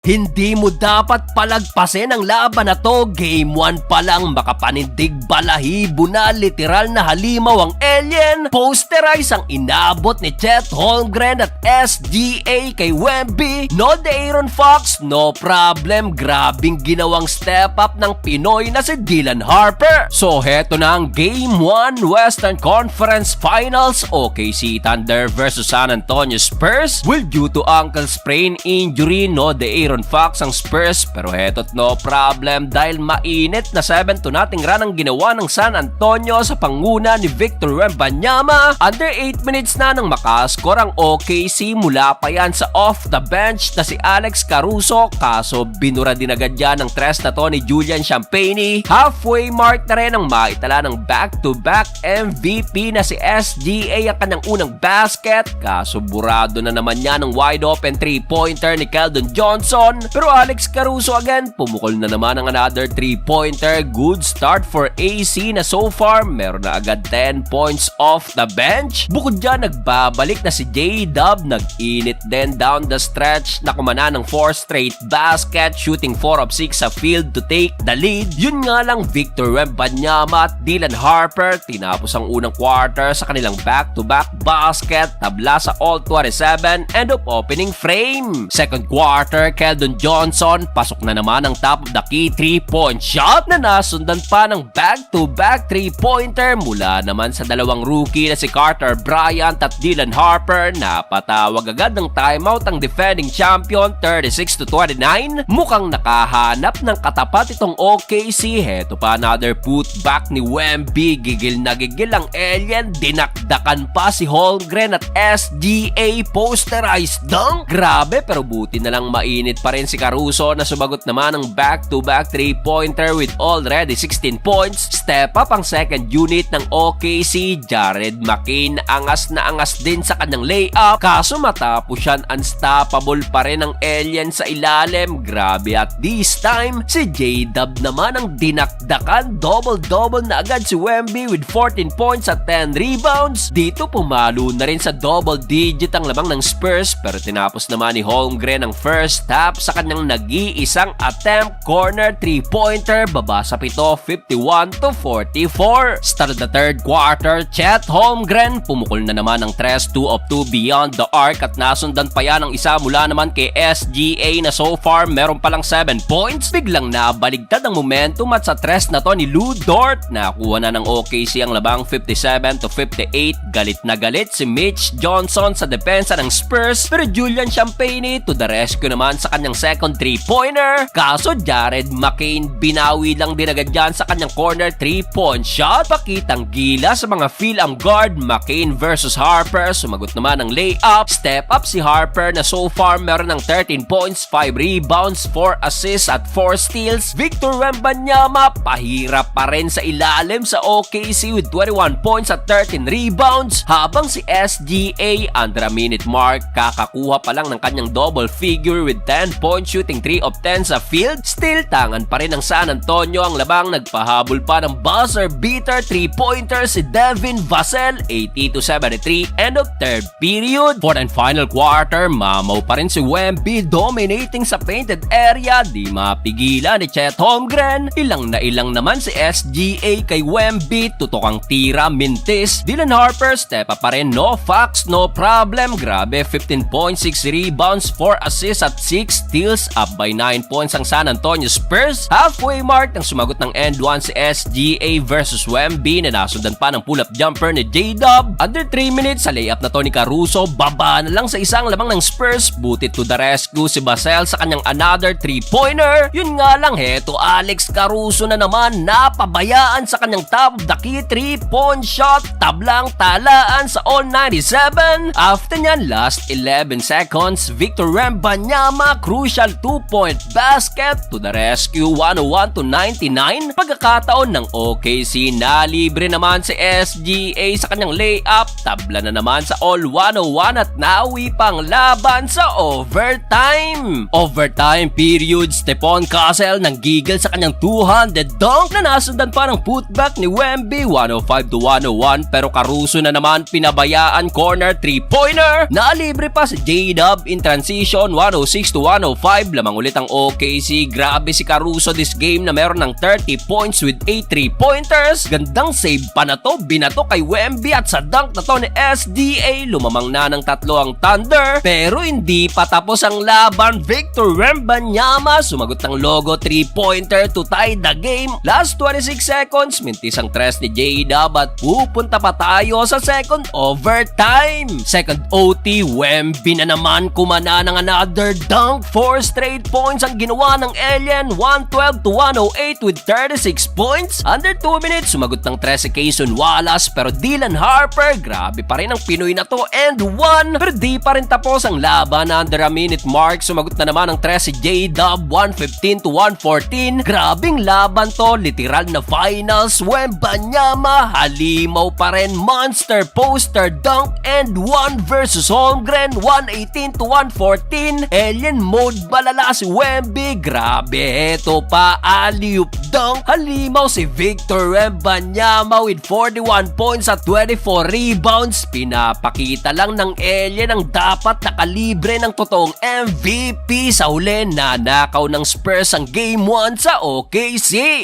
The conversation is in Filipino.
Hindi mo dapat palagpasin ang laban na to. Game 1 pa lang makapanindig balahibo na literal na halimaw ang alien. Posterize ang inabot ni Chet Holmgren at SGA kay Wemby. No De'Aaron Fox, no problem. Grabing ginawang step up ng Pinoy na si Dylan Harper. So heto na ang Game 1 Western Conference Finals. OKC Thunder versus San Antonio Spurs. Well, due to ankle sprain injury, no De'Aaron Fox ang Spurs, pero heto't no problem dahil mainit na 7-0 run ang ginawa ng San Antonio sa panguna ni Victor Wembanyama. Under 8 minutes na nang makascore ang OKC, mula pa yan sa off the bench na si Alex Caruso, kaso binura din agad yan ng tres na to ni Julian Champagnie. Halfway mark na rin ang maitala ng back-to-back MVP na si SGA ang kanyang unang basket, kaso burado na naman yan ng wide open 3-pointer ni Keldon Johnson. Pero Alex Caruso again, pumukol na naman ang another 3-pointer. Good start for AC na so far meron na agad 10 points off the bench. Bukod dyan, nagbabalik na si J-Dub, nag-init din down the stretch na kumana ng 4 straight basket, shooting 4 of 6 sa field to take the lead. Yun nga lang, Victor Wembanyama at Dylan Harper tinapos ang unang quarter sa kanilang back-to-back basket, tabla sa all-27, end of opening frame. Second quarter, Keldon Johnson, pasok na naman ang top of the key 3-point shot na nasundan pa ng back-to-back 3-pointer mula naman sa dalawang rookie na si Carter Bryant at Dylan Harper. Napatawag agad ng timeout ang defending champion, 36-29. Mukhang nakahanap ng katapat itong OKC. Heto pa another putback ni Wemby, gigil na gigil ang alien, dinakdakan pa si Holmgren at SGA, posterized dunk. Grabe, pero buti na lang mainit pa rin si Caruso na sumagot naman ng back-to-back 3-pointer with already 16 points. Step up ang second unit ng OKC. Jared McCain angas na angas din sa kanyang layup, kaso matapos yan, unstoppable pa rin ang alien sa ilalim. Grabe, at this time si J-Dub naman ang dinakdakan. Double-double na agad si Wemby with 14 points at 10 rebounds. Dito pumalo na rin sa double digit ang lamang ng Spurs, pero tinapos naman ni Holmgren ang first half sa kanyang nag-iisang attempt corner 3-pointer, baba sa pito, 51-44. Start of the third quarter, Chet Holmgren pumukol na naman ng 3, 2 of 2 beyond the arc at nasundan pa yan ng isa mula naman kay SGA na so far meron palang 7 points. Biglang nabaligtad ang momentum at sa 3 na to ni Lu Dort, nakuha na ng OKC ang labang 57-58. Galit na galit si Mitch Johnson sa depensa ng Spurs, pero Julian Champagnie to the rescue naman sa kanyang second 3-pointer. Kaso Jared McCain binawi lang din agad dyan sa kanyang corner 3-point shot. Pakitang gila sa mga feel-am guard. McCain versus Harper, sumagot naman ng layup. Step up si Harper na so far meron ng 13 points, 5 rebounds, 4 assists at 4 steals. Victor Wembanyama pahirap pa rin sa ilalim sa OKC with 21 points at 13 rebounds, habang si SGA under a minute mark kakakuha pa lang ng kanyang double figure with 10 points, shooting 3 of 10 sa field. Still tangan pa rin ng San Antonio ang labang, nagpahabol pa ng buzzer beater 3-pointer si Devin Vassell, 80-73, end of third period. Fourth and final quarter, mamaw pa rin si Wemby, dominating sa painted area, di mapigilan ni Chet Holmgren. Ilang na ilang naman si SGA kay Wemby, tutok ang tira, mintis. Dylan Harper, step up pa rin, no Fox, no problem. Grabe, 15 points, 6 rebounds, 4 assists at 6 steals, up by 9 points ang San Antonio Spurs. Halfway mark nang sumagot ng end 1 si SGA versus Wemby na nasundan pa ng pull-up jumper ni J-Dub. Under 3 minutes sa layup na to ni Caruso, baba na lang sa isang lamang ng Spurs. Buti to the rescue si Vassell sa kanyang another 3-pointer. Yun nga lang, heto Alex Caruso na naman, napabayaan sa kanyang top of the key 3-point shot, tablang talaan sa all 97. After nyan, last 11 seconds, Victor Wembanyama, crucial 2-point basket to the rescue, 101-99. Pagkakataon ng OKC, nalibre naman si SGA sa kanyang layup, tabla na naman sa all 101 at nauwi pang laban sa overtime. Overtime period, Stephon Castle nang gigil sa kanyang 200 dunk na nasundan pa ng putback ni Wemby, 105-101, pero Caruso na naman pinabayaan corner 3-pointer. Nalibre pa si J-Dub in transition, 106-101, 105. Lamang ulit ang OKC. Grabe si Caruso this game na meron ng 30 points with 8 3-pointers. Gandang save pa na to. Binato kay Wemby at sa dunk na to ni SDA. Lumamang na ng 3 ang Thunder. Pero hindi pa tapos ang laban. Victor Wembanyama sumagot ng logo 3-pointer to tie the game. Last 26 seconds. Mintis ang tres ni J-Dub at pupunta pa tayo sa second overtime. Second OT, Wemby na naman kumana ng another dunk. 4 straight points ang ginawa ng Alien. 112 to 108 with 36 points. Under 2 minutes, sumagot ng 13 Kayson Wallace pero Dylan Harper, grabe pa rin ang Pinoy na to and 1. Pero di pa rin tapos ang laban. Under a minute mark, sumagot na naman ng 13 J-Dub. 115 to 114. Grabing laban to, literal na finals. Wembanyama, halimaw pa rin. Monster poster dunk and 1 versus Holmgren. 118 to 114. Alien mode balala si Wemby. Grabe, eto pa alley-oop dunk. Halimaw si Victor Wembanyama with 41 points at 24 rebounds. Pinapakita lang ng Alien ang dapat nakalibre ng totoong MVP. Sa huli, nanakaw ng Spurs ang Game 1 sa OKC.